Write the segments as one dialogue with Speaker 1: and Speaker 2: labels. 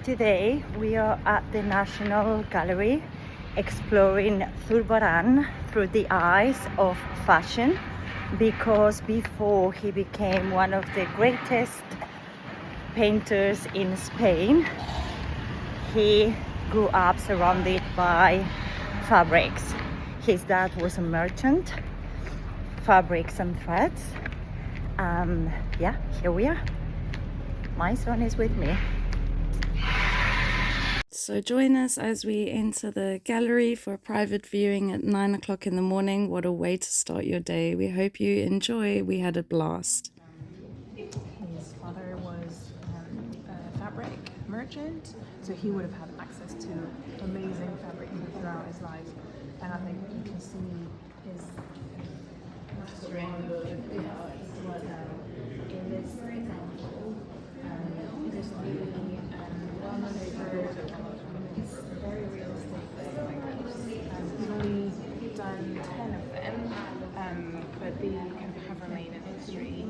Speaker 1: Today we are at the National Gallery exploring Zurbarán through the eyes of fashion, because before he became one of the greatest painters in Spain, he grew up surrounded by fabrics. His dad was a merchant, fabrics and threads. Yeah, here we are. My son is with me.
Speaker 2: So join us as we enter the gallery for a private viewing at 9 o'clock in the morning. What a way to start your day. We hope you enjoy. We had a blast.
Speaker 3: His father was a fabric merchant, so he would have had access to amazing fabric throughout his life. And I think you can see his mastering in this example. It is really well known for it's very realistic. He's only done 10 of them, but they kind of have remained in history,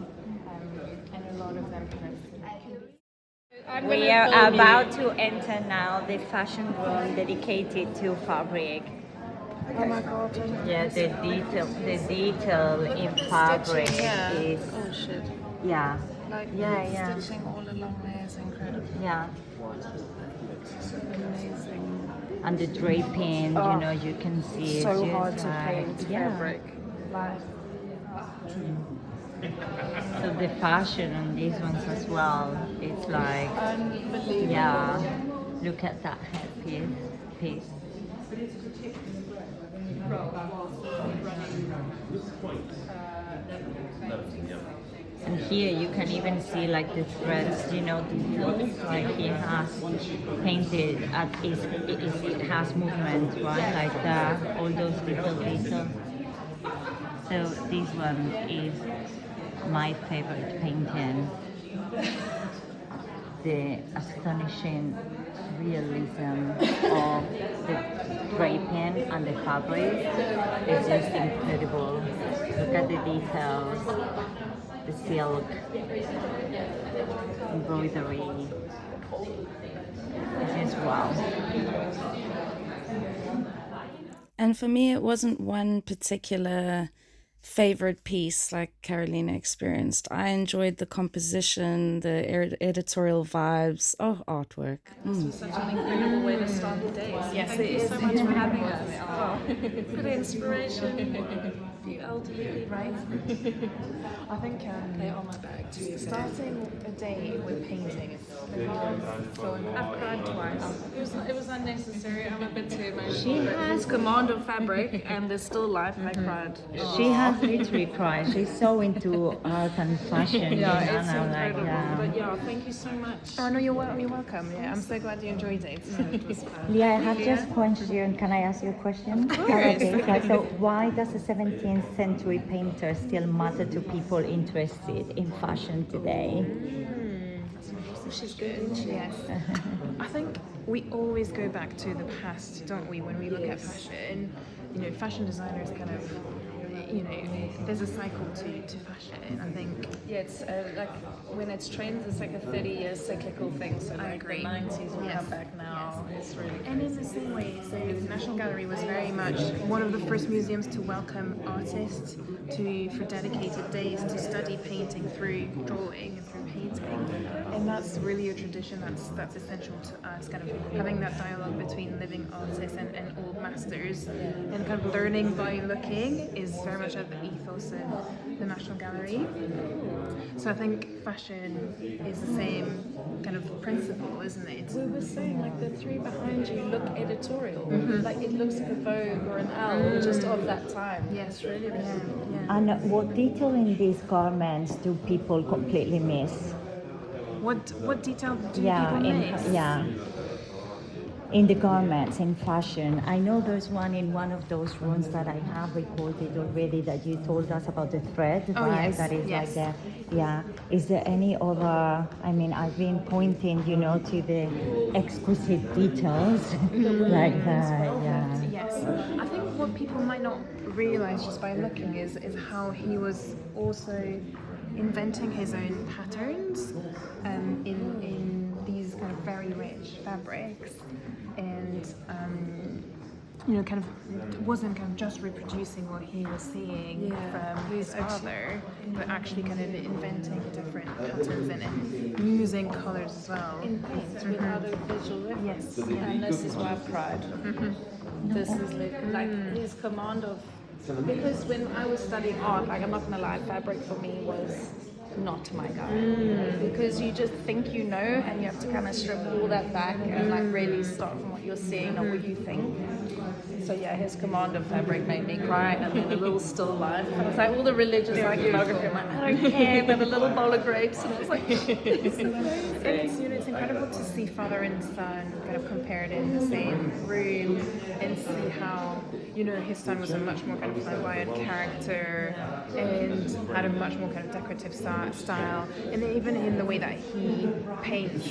Speaker 3: and a lot of them kind of.
Speaker 1: We are about to enter now the fashion room dedicated to fabric.
Speaker 3: Oh my god!
Speaker 1: Yeah, the detail in fabric is
Speaker 3: Oh shit!
Speaker 1: yeah,
Speaker 3: Like
Speaker 1: yeah.
Speaker 3: stitching all along there is incredible.
Speaker 1: Yeah.
Speaker 3: Amazing.
Speaker 1: And the draping, you know, you can see it's
Speaker 3: So
Speaker 1: just
Speaker 3: hard to
Speaker 1: like,
Speaker 3: paint fabric. Like
Speaker 1: So the fashion on these ones as well, it's like,
Speaker 3: unbelievable.
Speaker 1: yeah, look at that piece. And here you can even see like the threads, you know, details, like he has painted it has movement, right? Like all those little details. So this one is my favorite painting. The astonishing realism of the draping and the fabric is just incredible. Look at the details, the silk, embroidery. It's just wow.
Speaker 2: And for me, it wasn't one particular favorite piece like Carolina experienced. I enjoyed the composition, the editorial vibes. Oh, artwork.
Speaker 3: This was such an incredible way to start the day. Yes, it is. So much for having us. For the inspiration. You elderly, right? I think
Speaker 4: They are my bag too.
Speaker 3: starting a day with painting is so important. I've cried twice.
Speaker 4: It was unnecessary. I'm a bit too emotional.
Speaker 1: She has
Speaker 4: command of fabric and there's still life. I cried.
Speaker 1: She has literally cried. She's so into art and fashion.
Speaker 4: Yeah,
Speaker 1: you know,
Speaker 4: it's
Speaker 1: now,
Speaker 4: incredible.
Speaker 1: like,
Speaker 4: But yeah, thank you so much.
Speaker 3: Oh no, you're welcome. Yeah, I'm so glad you enjoyed it.
Speaker 1: Leah, I have just a question. Can I ask you a question? Okay, so why does a 17th century painter still matter to people interested in fashion today?
Speaker 3: She's good, isn't she? Yes. I think we always go back to the past, don't we? When we look at fashion, you know, fashion designers kind of, you know, there's a cycle to fashion. I think.
Speaker 4: Yeah, it's like when it's trends, it's like a 30-year cyclical thing. So
Speaker 3: I
Speaker 4: like
Speaker 3: agree.
Speaker 4: the 90s will
Speaker 3: Yes.
Speaker 4: come back now. It's really
Speaker 3: And in the same way, so the National Gallery was very much one of the first museums to welcome artists for dedicated days to study painting through drawing and through painting. And that's really a tradition that's essential to us, kind of having that dialogue between living artists and old masters, and kind of learning by looking is very much at the ethos of the National Gallery. So I think fashion is the same kind of principle, isn't it?
Speaker 4: We were saying like the three behind you look editorial. Like it looks like a Vogue or an Elle just of that time.
Speaker 3: Yes, really. Yeah.
Speaker 1: And what detail in these garments do people completely miss?
Speaker 3: What detail do people miss?
Speaker 1: In the garments, in fashion. I know there's one in one of those rooms that I have recorded already that you told us about the thread,
Speaker 3: Oh,
Speaker 1: right?
Speaker 3: yes,
Speaker 1: That is
Speaker 3: yes.
Speaker 1: like the, yeah. Is there any other, I mean, I've been pointing, you know, to the exquisite details like that, yeah.
Speaker 3: Yes. I think what people might not realize just by looking is how he was also inventing his own patterns in these kind of very rich fabrics, and kind of wasn't kind of just reproducing what he was seeing from his father, but actually kind of inventing different patterns in it, using colors as well.
Speaker 4: In paint without a visual reference.
Speaker 3: Yes,
Speaker 4: And this is why Pride. This is like his command of, because when I was studying art, like I'm not gonna lie, fabric for me was not my guy. Because you just think you know, and you have to kind of strip all that back and like really start from what you're seeing, not what you think. So yeah, his command of fabric made me cry, and then a little still life. And it's like all the religious iconography. I'm like, I don't care, but a little bowl of grapes, and it's like, it's amazing.
Speaker 3: It's incredible to see father and son kind of compared in the same room, and see how his son was a much more kind of flamboyant character and had a much more kind of decorative style, and even in the way that he paints,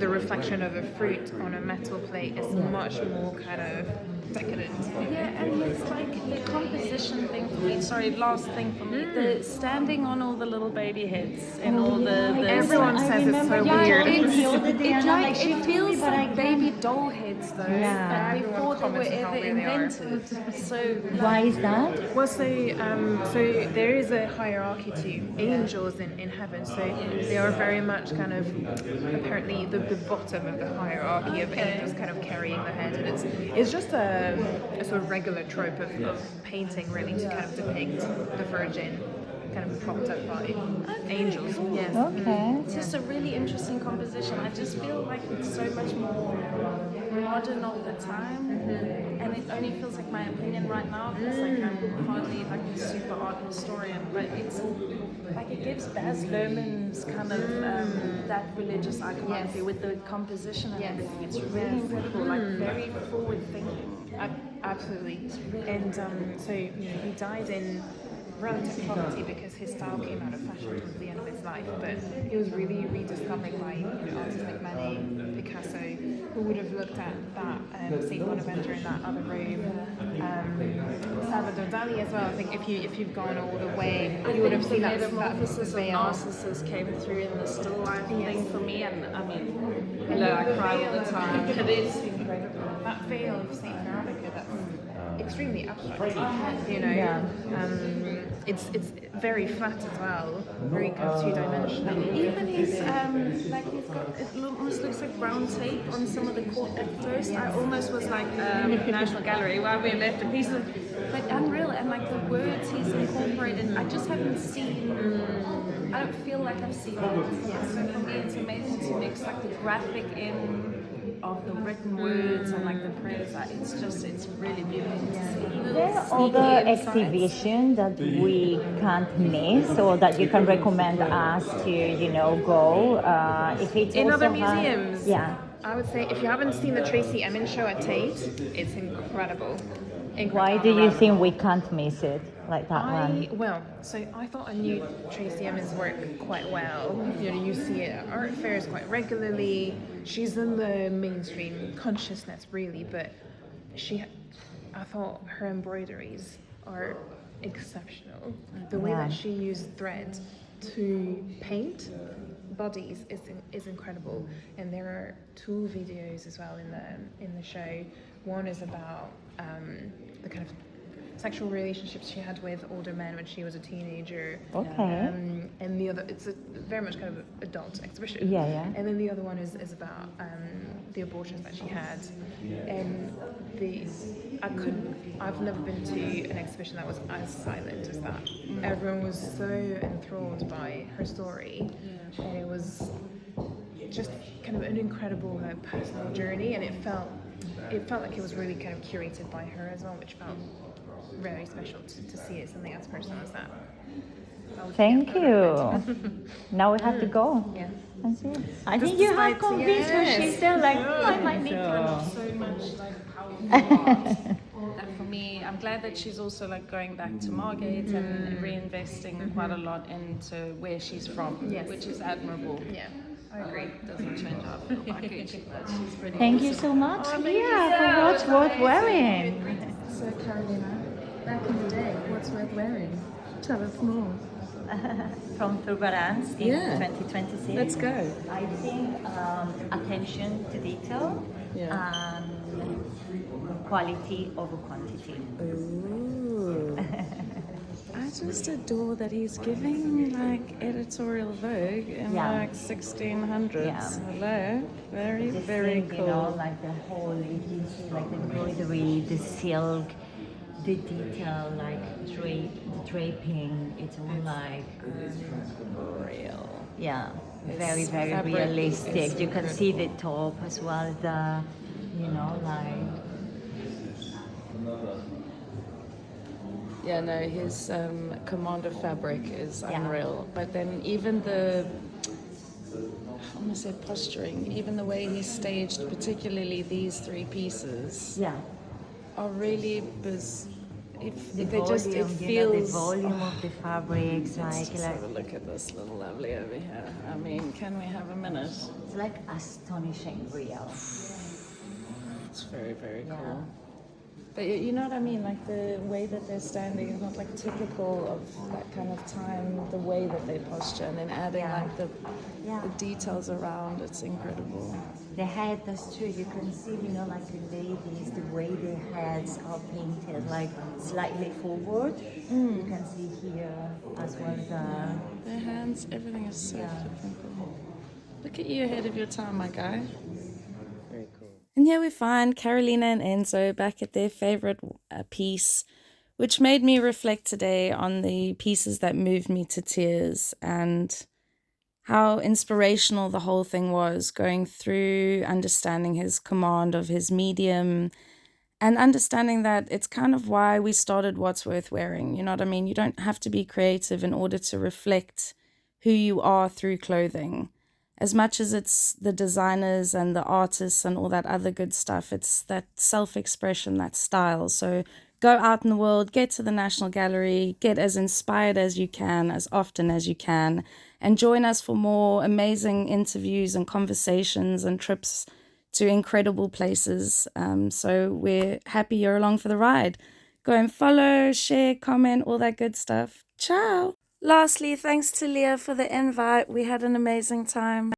Speaker 3: the reflection of a fruit on a metal plate is much more kind of decadent.
Speaker 4: Yeah, and it's like the composition thing for me. Sorry, last thing for me. The standing on all the little baby heads and all the
Speaker 3: Everyone says it's so weird.
Speaker 4: It feels like baby doll heads though.
Speaker 1: Yeah.
Speaker 4: But before they were
Speaker 3: Comments on how
Speaker 4: ever
Speaker 3: weird they are.
Speaker 4: invented. So
Speaker 1: Why is that?
Speaker 3: Well, so there is a hierarchy to angels in heaven. So they are very much kind of apparently the bottom of the hierarchy of angels, kind of carrying the head, and it's just a sort of regular trope of painting, really, to kind of depict the Virgin kind of propped up by angels. Yes.
Speaker 1: Okay.
Speaker 4: it's just a really interesting composition. I just feel like it's so much more modern of the time, and it only feels like my opinion right now because like I'm hardly like a super art historian, but it's like it gives Baz Luhrmann's kind of that religious iconography with the composition and everything. It's really incredible, like very forward thinking.
Speaker 3: Absolutely. And so he died in relative poverty because his style came out of fashion towards the end of his life, but he was really rediscovered by artists like Manet, Picasso, who would have looked at that Saint Bonaventure in that other room, Salvador Dali as well. I think if you've gone all the way, you would have seen that
Speaker 4: Metamorphosis of
Speaker 3: veil.
Speaker 4: Narcissus came through in the still life thing for me, and I mean, I cry all the time. It is incredible.
Speaker 3: That veil of Saint Veronica, that's extremely abstract. It's very flat as well, very kind of two-dimensional.
Speaker 4: Even his like he's got it almost looks like brown tape on some of the court. At first, I almost was like National Gallery, why we left a piece of, but unreal, and like the words he's incorporated. I just haven't seen. I don't feel like I've seen it. Yeah. So for me, it's amazing to mix like the graphic in of the written words and like the prose. It's really beautiful to see.
Speaker 1: There are other exhibitions that we can't miss or that you can recommend us to, go. If it's
Speaker 3: In
Speaker 1: also
Speaker 3: other museums,
Speaker 1: yeah.
Speaker 3: I would say if you haven't seen the Tracy Emin show at Tate, it's incredible.
Speaker 1: Why do you think we can't miss it like that one?
Speaker 3: I thought I knew Tracy Emin's work quite well. You see it at art fairs quite regularly. She's in the mainstream consciousness, really, but I thought her embroideries are exceptional. The way that she used thread to paint bodies is incredible, and there are 2 videos as well in the show. One is about the kind of sexual relationships she had with older men when she was a teenager.
Speaker 1: Okay.
Speaker 3: And the other, it's a very much kind of adult exhibition.
Speaker 1: Yeah.
Speaker 3: And then the other one is about the abortions that she had. And I've never been to an exhibition that was as silent as that. Everyone was so enthralled by her story, and it was just kind of an incredible personal journey, and it felt like it was really kind of curated by her as well, which felt very special to see it, something as personal as that.
Speaker 1: Thank you. Now we have to go.
Speaker 3: Yeah.
Speaker 1: That's it. I think you have convinced her. She's still like, I might need to.
Speaker 4: So much like powerful art. And for me, I'm glad that she's also like going back to Margate and reinvesting quite a lot into where she's from, which is admirable.
Speaker 3: Yeah, I agree.
Speaker 4: Doesn't change how I feel about Gucci, but she's pretty
Speaker 1: Thank
Speaker 4: awesome.
Speaker 1: you so much. For what's worth wearing.
Speaker 5: So Carolina, back in the day, what's worth wearing? Tell us more.
Speaker 1: From Zurbarán in 2026.
Speaker 5: Let's go.
Speaker 1: I think attention to detail
Speaker 2: Yeah.
Speaker 1: and quality over quantity.
Speaker 2: Ooh. I just adore that he's giving like editorial Vogue in
Speaker 1: Yeah.
Speaker 2: like 1600s.
Speaker 1: Yeah.
Speaker 2: Hello. Very,
Speaker 1: The
Speaker 2: very
Speaker 1: thing,
Speaker 2: cool.
Speaker 1: you know, like the whole, if you see like the embroidery, the silk, the detail, like the draping, it's all like,
Speaker 2: Real.
Speaker 1: yeah,
Speaker 2: His
Speaker 1: very, very
Speaker 2: fabric
Speaker 1: realistic.
Speaker 2: is
Speaker 1: You can see the
Speaker 2: incredible.
Speaker 1: top as well, the, you know, like,
Speaker 2: Yeah, no, his command of fabric is
Speaker 1: Yeah.
Speaker 2: unreal. But then even the, I'm gonna say posturing, even the way he's staged, particularly these three pieces,
Speaker 1: yeah.
Speaker 2: are really biz. If
Speaker 1: The
Speaker 2: they just, it
Speaker 1: volume, you know, the
Speaker 2: feels.
Speaker 1: volume of the fabrics,
Speaker 2: Let's just
Speaker 1: like,
Speaker 2: have a look at this little lovely over here. I mean, can we have a minute?
Speaker 1: it's like astonishing real.
Speaker 2: It's very, very
Speaker 1: Yeah.
Speaker 2: cool. But you know what I mean? Like the way that they're standing is not like typical of that kind of time, the way that they posture, and then adding
Speaker 1: Yeah.
Speaker 2: like the
Speaker 1: Yeah.
Speaker 2: details around, it's incredible.
Speaker 1: The head, that's true. You can see, you know, like the ladies, the way their heads are painted, like slightly forward. You can see here as well the.
Speaker 2: Their hands, everything is so
Speaker 1: Yeah.
Speaker 2: flippin' cool. Look at you ahead of your time, my guy. Very cool. And here we find Carolina and Enzo back at their favorite piece, which made me reflect today on the pieces that moved me to tears and how inspirational the whole thing was, going through understanding his command of his medium and understanding that it's kind of why we started What's Worth Wearing. You know what I mean? You don't have to be creative in order to reflect who you are through clothing. As much as it's the designers and the artists and all that other good stuff, it's that self-expression, that style. So go out in the world, get to the National Gallery, get as inspired as you can, as often as you can, and join us for more amazing interviews and conversations and trips to incredible places. So we're happy you're along for the ride. Go and follow, share, comment, all that good stuff. Ciao. Lastly, thanks to Leah for the invite. We had an amazing time.